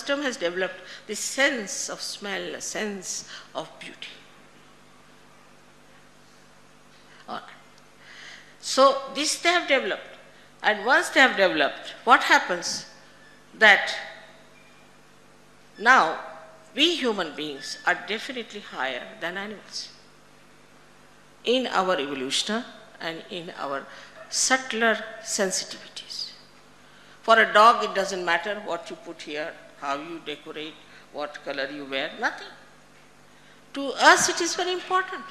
system has developed this sense of smell, a sense of beauty. All right. So this they have developed. And once they have developed, what happens that now we human beings are definitely higher than animals in our evolution and in our subtler sensitivities. For a dog, it doesn't matter what you put here, how you decorate, what color you wear, nothing. To us, it is very important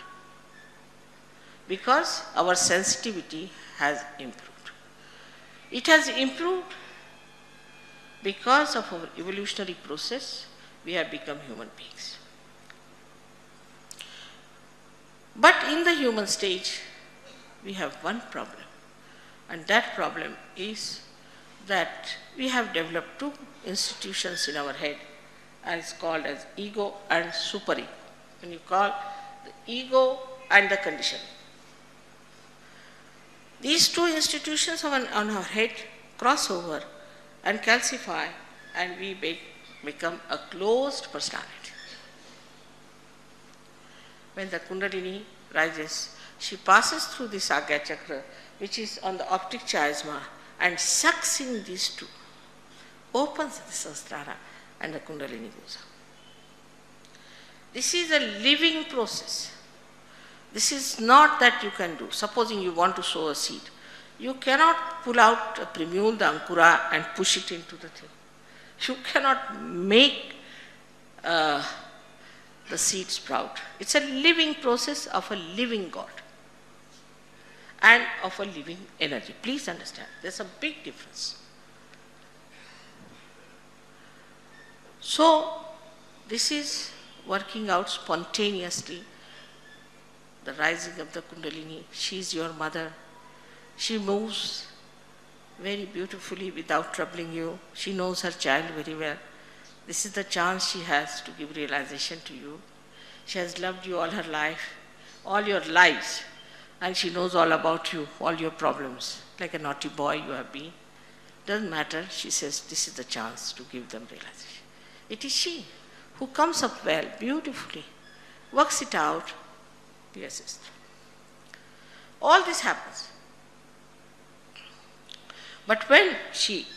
because our sensitivity has improved. It has improved because of our evolutionary process, we have become human beings. But in the human stage, we have one problem, and that problem is that we have developed two institutions in our head, and it's called as ego and superego. When you call the ego and the conditioning. These two institutions on our head cross over and calcify, and we become a closed personality. When the Kundalini rises, she passes through the Sagya Chakra, which is on the optic chiasma, and sucks in these two, opens the Sahasrara, and the Kundalini goes up. This is a living process. This is not that you can do. Supposing you want to sow a seed, you cannot pull out a primule, the ankura, and push it into the thing. You cannot make the seed sprout. It's a living process of a living God and of a living energy. Please understand, there's a big difference. So, this is working out spontaneously. The rising of the Kundalini, she is your mother. She moves very beautifully without troubling you. She knows her child very well. This is the chance she has to give realization to you. She has loved you all her life, all your lives, and she knows all about you, all your problems. Like a naughty boy you have been. Doesn't matter, she says, this is the chance to give them realization. It is she who comes up well, beautifully, works it out, yes, sister. All this happens. But when she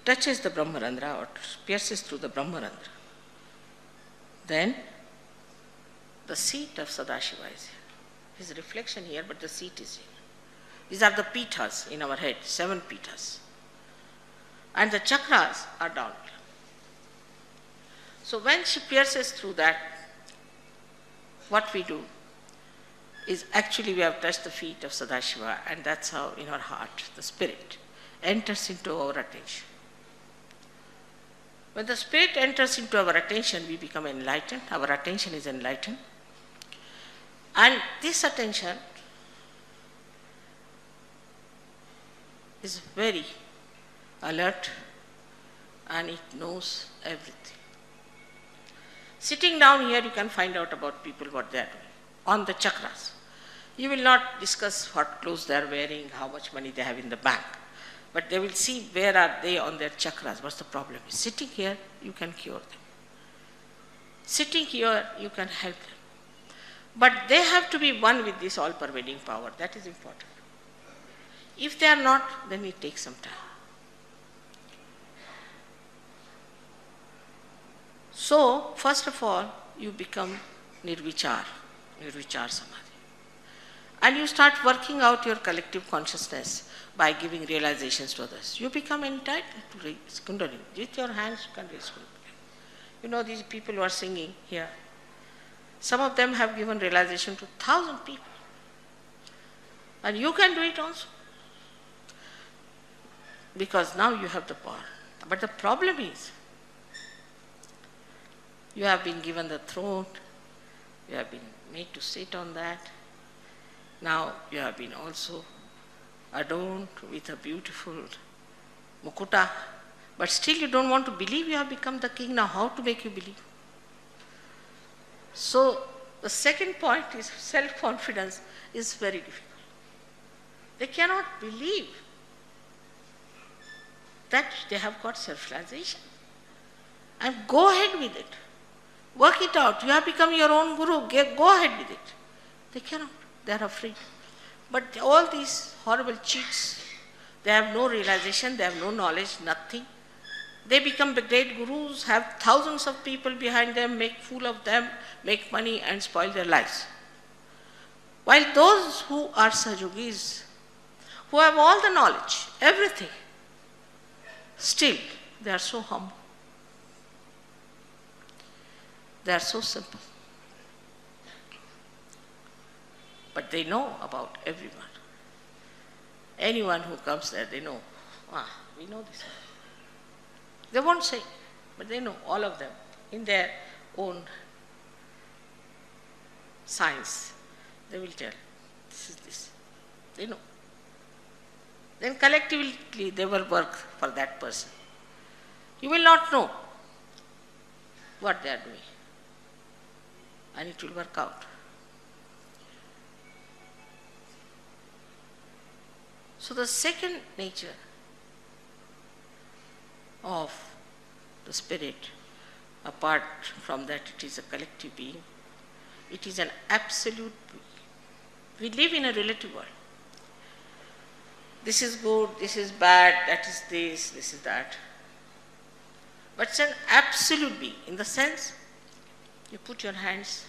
touches the Brahmarandra or pierces through the Brahmarandra, then the seat of Sadashiva is here. His reflection here, but the seat is here. These are the pithas in our head, 7 pithas. And the chakras are down here. So when she pierces through that, what we do is actually we have touched the feet of Sadashiva, and that's how in our heart the spirit enters into our attention. When the spirit enters into our attention, we become enlightened. Our attention is enlightened. And this attention is very alert and it knows everything. Sitting down here, you can find out about people what they are doing on the chakras. You will not discuss what clothes they are wearing, how much money they have in the bank. But they will see where are they on their chakras, what's the problem. Sitting here, you can cure them. Sitting here, you can help them. But they have to be one with this all-pervading power. That is important. If they are not, then it takes some time. So, first of all, you become nirvichar samadhi. And you start working out your collective consciousness by giving realizations to others. You become entitled to raise Kundalini. With your hands, you can raise Kundalini. You know, these people who are singing here, some of them have given realization to 1,000 people. And you can do it also. Because now you have the power. But the problem is, you have been given the throne, you have been made to sit on that. Now you have been also adorned with a beautiful mukuta, but still you don't want to believe you have become the king. Now how to make you believe? So the second point is self-confidence is very difficult. They cannot believe that they have got self-realization. and go ahead with it. Work it out. You have become your own guru. Go ahead with it. They cannot. They are afraid. But all these horrible cheats, they have no realization, they have no knowledge, nothing. They become the great gurus, have thousands of people behind them, make fool of them, make money and spoil their lives. While those who are Sahajogis, who have all the knowledge, everything, still they are so humble. They are so simple. But they know about everyone. Anyone who comes there, they know. We know this one. They won't say, but they know, all of them, in their own science. They will tell, this is this. They know. Then collectively they will work for that person. You will not know what they are doing. And it will work out. So the second nature of the spirit, apart from that it is a collective being, it is an absolute being. We live in a relative world. This is good, this is bad, that is this is that. But it's an absolute being, in the sense, you put your hands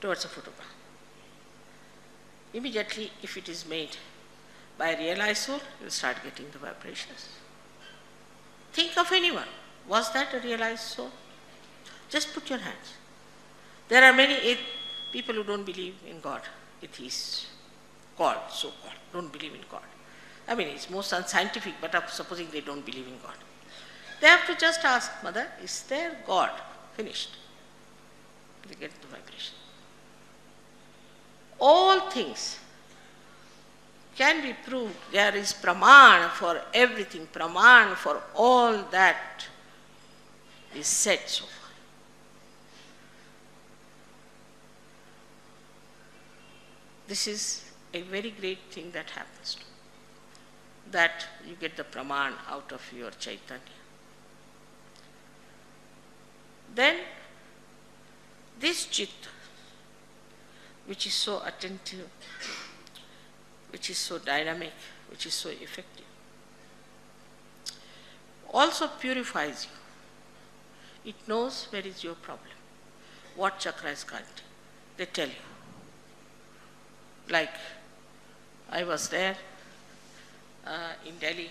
towards a photograph. Immediately, if it is made by a realized soul, you will start getting the vibrations. Think of anyone. Was that a realized soul? Just put your hands. There are many people who don't believe in God, atheists, so-called, don't believe in God. I mean, it's most unscientific, but supposing they don't believe in God. They have to just ask, Mother, is there God? Finished. They get the vibration. All things can be proved. There is praman for everything, praman for all that is said so far. This is a very great thing that happens to you, that you get the praman out of your Chaitanya. Then this chitta, which is so attentive, which is so dynamic, which is so effective, also purifies you. It knows where is your problem, what chakra is canting. They tell you. Like, I was there in Delhi,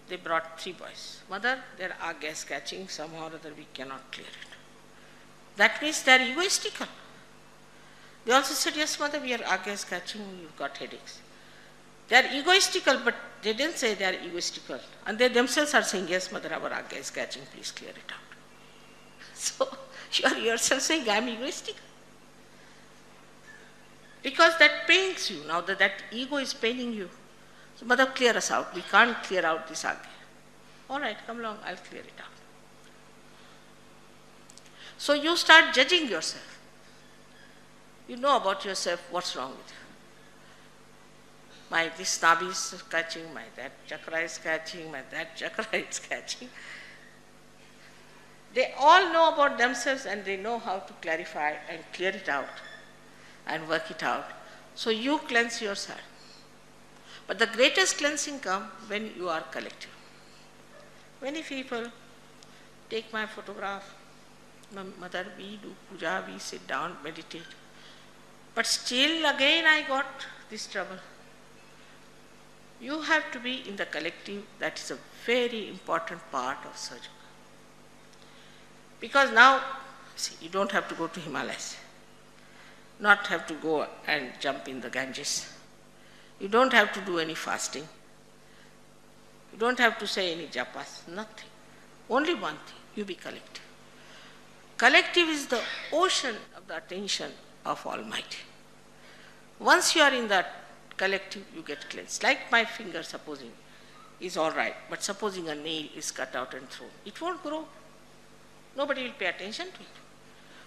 they brought 3 boys. Mother, there are gas catching, somehow or other we cannot clear it. That means they are egoistical. They also said, yes, Mother, we are gas catching, you've got headaches. They are egoistical, but they didn't say they are egoistical. And they themselves are saying, yes, Mother, our gas is catching, please clear it out. So you are yourself saying, I am egoistical. Because that pains you, now that ego is paining you. So, Mother, clear us out. We can't clear out this agya. All right, come along, I'll clear it out. So you start judging yourself. You know about yourself, what's wrong with you. This nabi is catching, that chakra is catching, that chakra is catching. They all know about themselves and they know how to clarify and clear it out and work it out. So you cleanse yourself. But the greatest cleansing comes when you are collective. Many people take my photograph, Mother, we do puja, we sit down, meditate. But still again I got this trouble. You have to be in the collective. That is a very important part of Sahaja. Because now, see, you don't have to go to Himalayas. Not have to go and jump in the Ganges. You don't have to do any fasting. You don't have to say any japas, nothing. Only one thing, you be collective. Collective is the ocean of the attention of Almighty. Once you are in that collective, you get cleansed. Like my finger, supposing, is all right, but supposing a nail is cut out and thrown, it won't grow. Nobody will pay attention to it.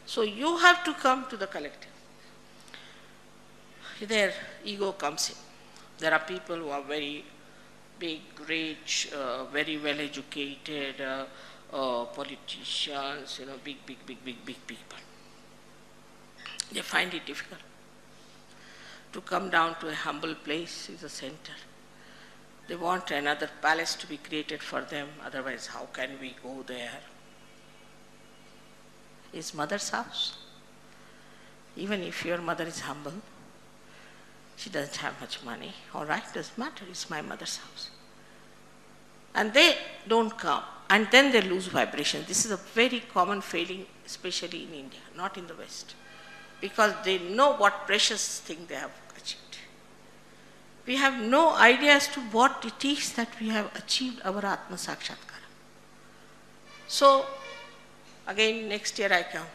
So you have to come to the collective. Their ego comes in. There are people who are very big, rich, very well educated, politicians, big people. They find it difficult to come down to a humble place is a center. They want another palace to be created for them, otherwise how can we go there? Is mother's house. Even if your mother is humble, she doesn't have much money, all right, doesn't matter, it's my mother's house. And they don't come, and then they lose vibration. This is a very common failing, especially in India, not in the West, because they know what precious thing they have achieved. We have no idea as to what it is that we have achieved our Atma Sakshatkara. So, again, next year I come.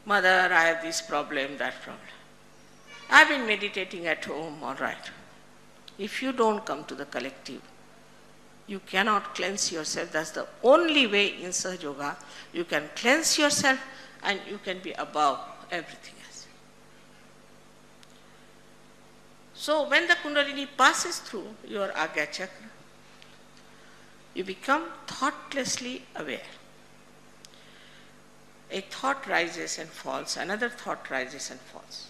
Mother, I have this problem, that problem. I've been meditating at home, all right. If you don't come to the collective, you cannot cleanse yourself. That's the only way in Sahaja Yoga. You can cleanse yourself and you can be above everything else. So when the Kundalini passes through your Agya Chakra, you become thoughtlessly aware. A thought rises and falls, another thought rises and falls.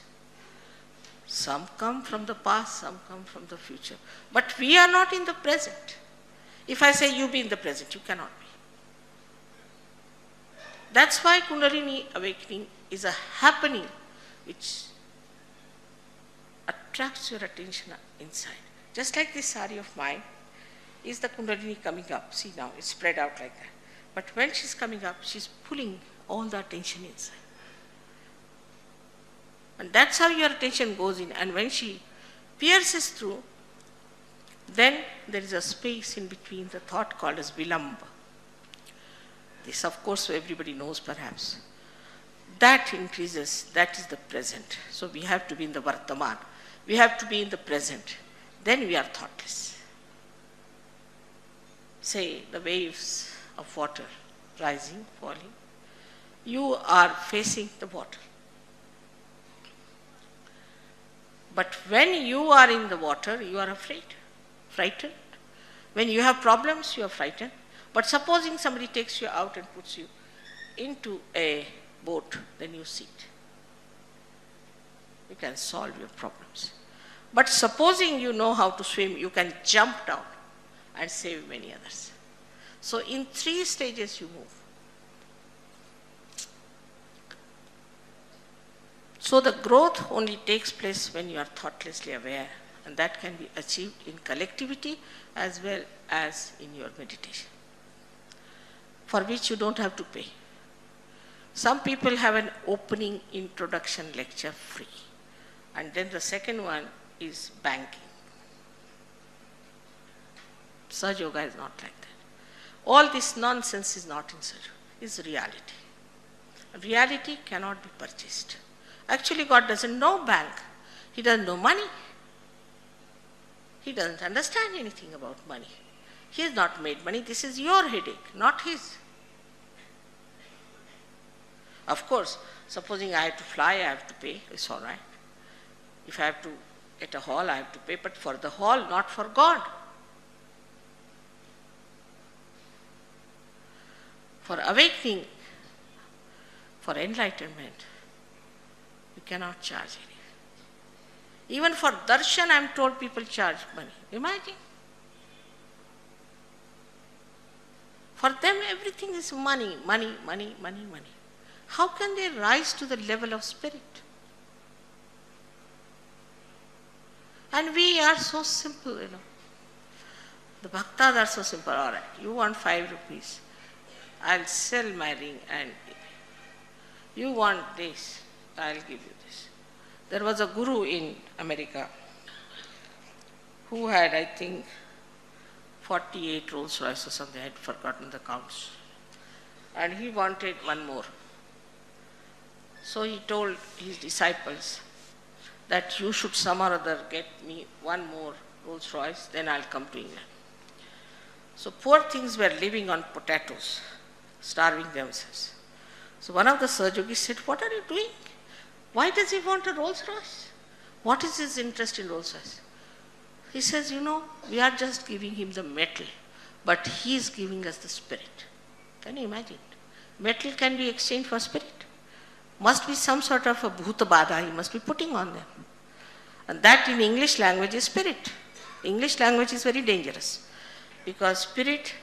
Some come from the past, some come from the future. But we are not in the present. If I say you be in the present, you cannot be. That's why Kundalini awakening is a happening which attracts your attention inside. Just like this sari of mine, is the Kundalini coming up. See now, it's spread out like that. But when she's coming up, she's pulling all the attention inside. And that's how your attention goes in. And when she pierces through, then there is a space in between the thought called as Vilamba. This, of course, everybody knows perhaps. That increases, that is the present. So we have to be in the Vartaman. We have to be in the present. Then we are thoughtless. Say the waves of water rising, falling. You are facing the water. But when you are in the water, you are afraid, frightened. When you have problems, you are frightened. But supposing somebody takes you out and puts you into a boat, then you sit. You can solve your problems. But supposing you know how to swim, you can jump down and save many others. So in 3 stages you move. So the growth only takes place when you are thoughtlessly aware, and that can be achieved in collectivity as well as in your meditation, for which you don't have to pay. Some people have an opening introduction lecture free, and then the second one is banking. Sahaja Yoga is not like that. All this nonsense is not in Sahaja Yoga, it's reality. Reality cannot be purchased. Actually, God doesn't know bank. He doesn't know money. He doesn't understand anything about money. He has not made money. This is your headache, not his. Of course, supposing I have to fly, I have to pay. It's all right. If I have to get a hall, I have to pay. But for the hall, not for God. For awakening, for enlightenment, you cannot charge anything. Even for darshan, I am told people charge money. Imagine. For them, everything is money, money, money, money, money. How can they rise to the level of spirit? And we are so simple, The bhaktas are so simple. All right, you want 5 rupees. I'll sell my ring and you want this, I'll give you this. There was a guru in America who had, I think, 48 Rolls Royce or something. I had forgotten the counts. And he wanted one more. So he told his disciples that you should some or other get me one more Rolls Royce, then I'll come to England. So poor things were living on potatoes, starving themselves. So one of the Sahajogis said, what are you doing? Why does he want a Rolls Royce? What is his interest in Rolls Royce? He says, we are just giving him the metal, but he is giving us the spirit. Can you imagine? Metal can be exchanged for spirit. Must be some sort of a bhuta badha he must be putting on them. And that in English language is spirit. English language is very dangerous because spirit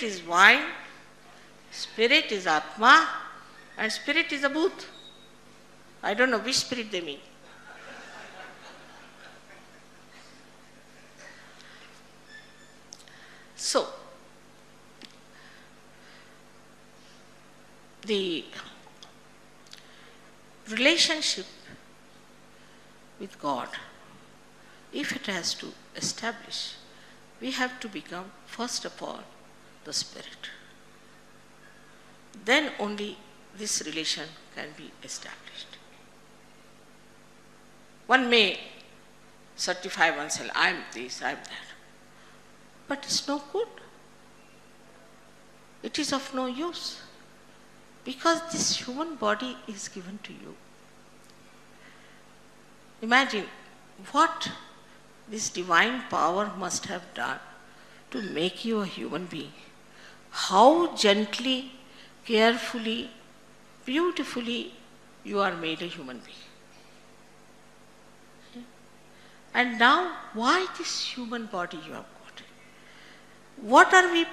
is wine, spirit is atma, and spirit is a bhoot. I don't know which spirit they mean. So, the relationship with God, if it has to establish, we have to become, first of all, the spirit. Then only this relation can be established. One may certify oneself, I am this, I am that. But it's no good. It is of no use. Because this human body is given to you. Imagine what this divine power must have done to make you a human being. How gently, carefully, beautifully you are made a human being. And now, why this human body you have got? What are we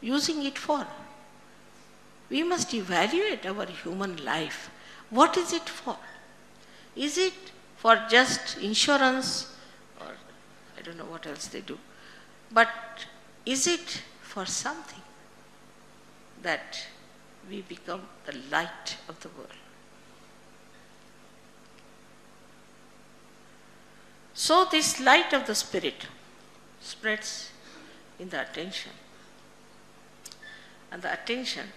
using it for? We must evaluate our human life. What is it for? Is it for just insurance, or I don't know what else they do, but is it for something that we become the light of the world? So this light of the spirit spreads in the attention, and the attention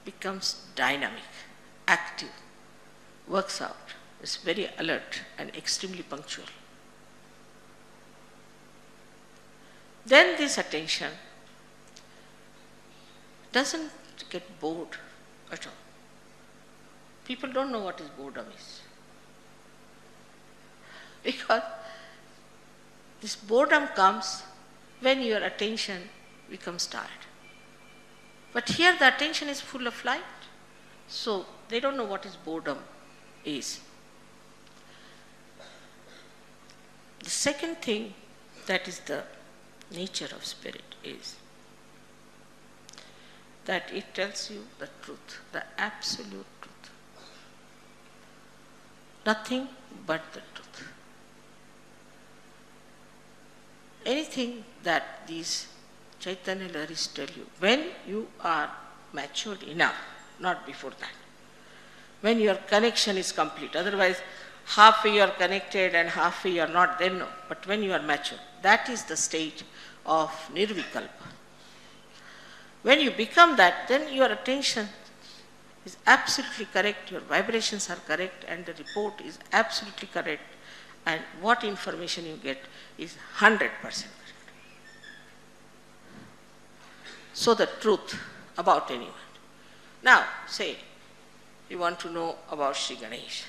becomes dynamic, active, works out, is very alert and extremely punctual. Then this attention doesn't get bored at all. People don't know what is boredom is. Because this boredom comes when your attention becomes tired. But here the attention is full of light, so they don't know what is boredom is. The second thing that is the nature of spirit is that it tells you the truth, the absolute truth. Nothing but the truth. Anything that these Chaitanya Laharis tell you, when you are matured enough, not before that, when your connection is complete, otherwise halfway you are connected and halfway you are not, then no. But when you are mature, that is the stage of nirvikalpa. When you become that, then your attention is absolutely correct, your vibrations are correct, and the report is absolutely correct, and what information you get is 100% correct. So the truth about anyone. Now, say, you want to know about Sri Ganesh.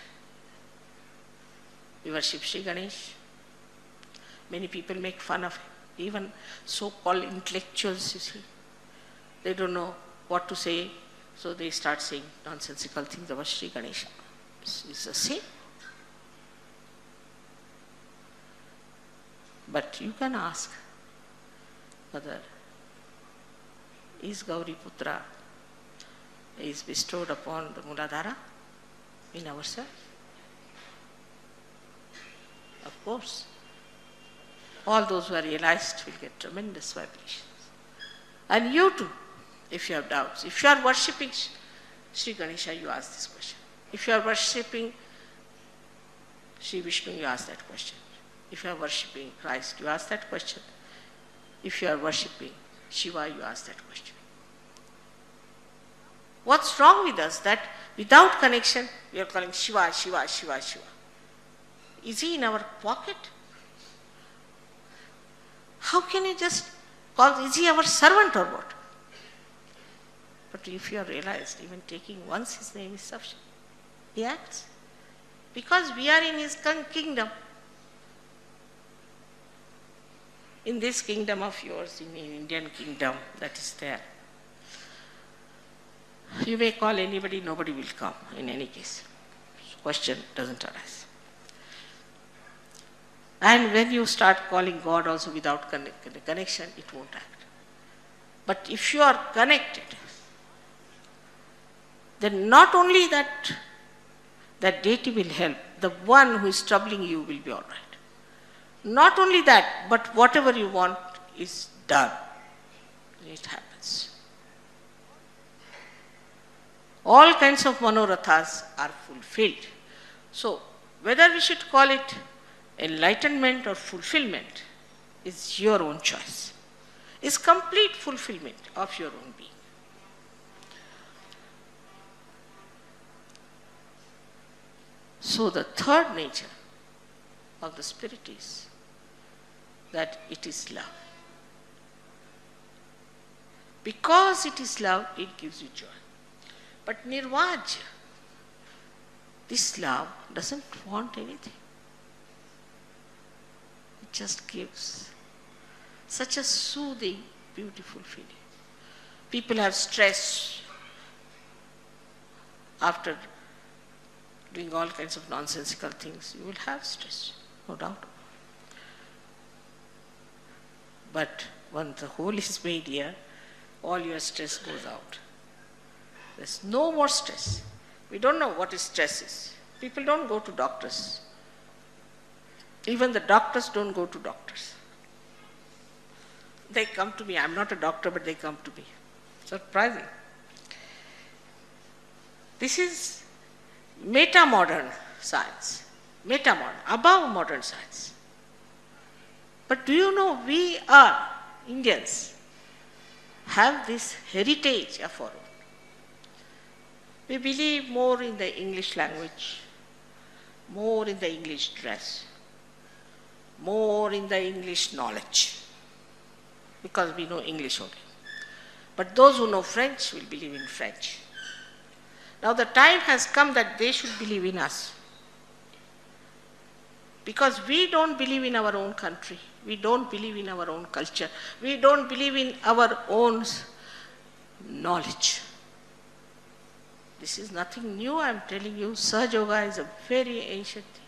We worship Sri Ganesh. Many people make fun of him. Even so-called intellectuals, you see, they don't know what to say, so they start saying nonsensical things about Sri Ganesha. It's the same. But you can ask whether is Gauri Putra is bestowed upon the Muladhara in ourselves? Of course. All those who are realized will get tremendous vibrations. And you too, if you have doubts. If you are worshipping Sri Ganesha, you ask this question. If you are worshipping Sri Vishnu, you ask that question. If you are worshipping Christ, you ask that question. If you are worshipping Shiva, you ask that question. What's wrong with us that without connection, we are calling Shiva, Shiva, Shiva, Shiva. Is he in our pocket? How can you just call, is he our servant or what? But if you have realized, even taking once his name is sufficient. He acts. Because we are in his kingdom. in this kingdom of yours, in Indian kingdom that is there. You may call anybody, nobody will come in any case. Question doesn't arise. And when you start calling God also without connection, it won't act. But if you are connected, then not only that deity will help, the one who is troubling you will be all right. Not only that, but whatever you want is done. It happens. All kinds of manorathas are fulfilled. So, whether we should call it enlightenment or fulfillment is your own choice. It's complete fulfillment of your own being. So the third nature of the spirit is that it is love. Because it is love, it gives you joy. But Nirvajya, this love doesn't want anything. It just gives such a soothing, beautiful feeling. People have stress after doing all kinds of nonsensical things. You will have stress, no doubt. But when the whole is made here, all your stress goes out. There's no more stress. We don't know what is stress is. People don't go to doctors. Even the doctors don't go to doctors. They come to me. I'm not a doctor, but they come to me. Surprising. This is meta-modern science. Meta-modern, above modern science. But do you know, we are, Indians, have this heritage of our own. We believe more in the English language, more in the English dress, more in the English knowledge, because we know English only. But those who know French will believe in French. Now the time has come that they should believe in us. Because we don't believe in our own country. We don't believe in our own culture. We don't believe in our own knowledge. This is nothing new, I am telling you. Sahaja Yoga is a very ancient thing.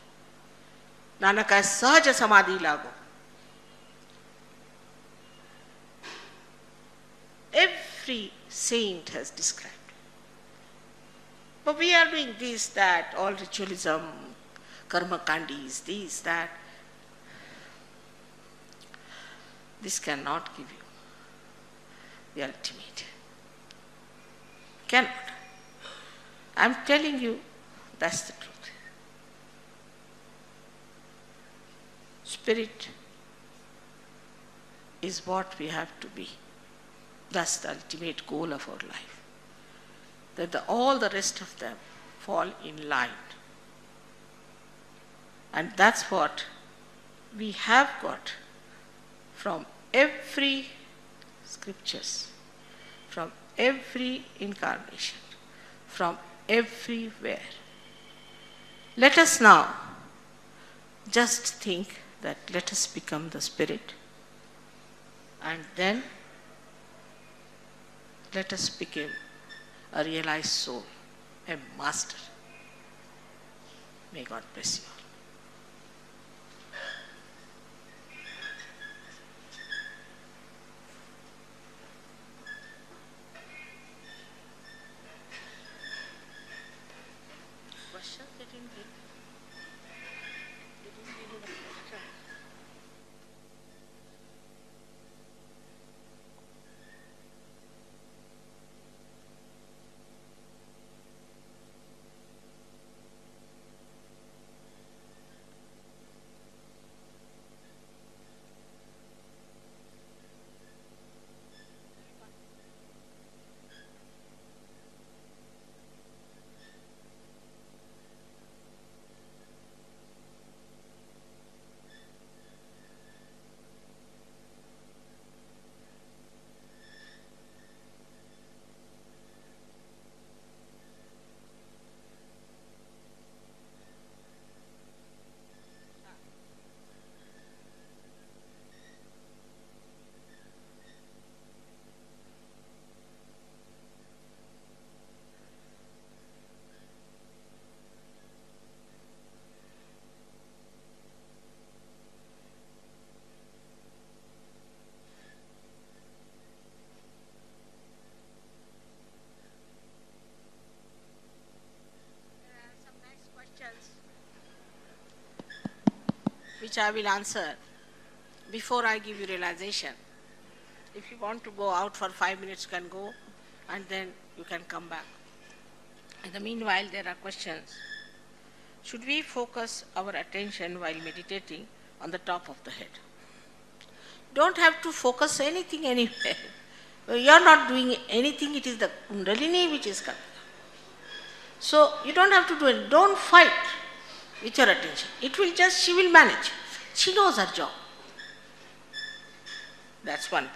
Nanaka Sahaja Samadhi Lago. Every saint has described. But we are doing this, that, all ritualism, karma kandis, this, that. This cannot give you the ultimate. Cannot. I am telling you, that's the truth. Spirit is what we have to be. That's the ultimate goal of our life. That all the rest of them fall in line. And that's what we have got from every scriptures, from every incarnation, from everywhere. Let us now just think that let us become the spirit, and then let us become a realized soul, a master. May God bless you all. Questions? They didn't read. They didn't read the question. which I will answer before I give you realization. If you want to go out for 5 minutes, you can go, and then you can come back. In the meanwhile, there are questions. Should we focus our attention while meditating on the top of the head? Don't have to focus anything anywhere. You are not doing anything, it is the Kundalini which is coming. So you don't have to do it. Don't fight with your attention. It will just, she will manage. She knows her job. That's one point.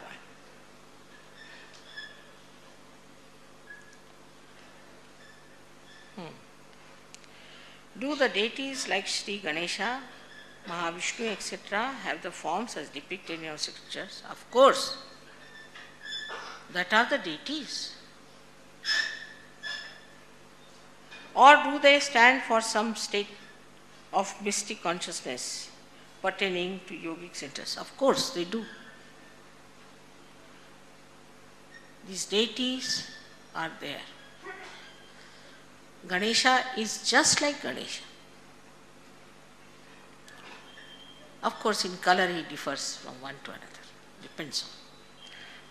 Do the deities like Sri Ganesha, Mahavishnu, etc. have the forms as depicted in your scriptures? Of course. That are the deities. Or do they stand for some state of mystic consciousness pertaining to yogic centers? Of course they do. These deities are there. Ganesha is just like Ganesha. Of course, in color he differs from one to another, depends on.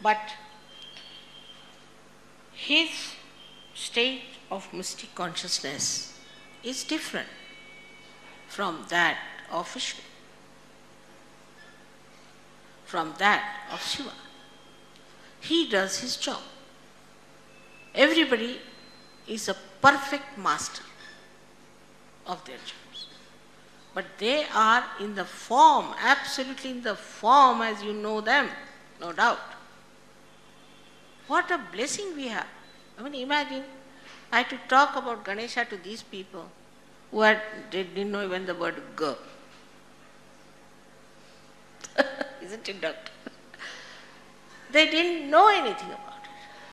But his state of mystic consciousness is different from that of Vishnu, from that of Shiva. He does his job. Everybody is a perfect master of their jobs. But they are in the form, absolutely in the form as you know them, no doubt. What a blessing we have. I mean, imagine I had to talk about Ganesha to these people who didn't know even the word Ga. Isn't it, doctor? They didn't know anything about it.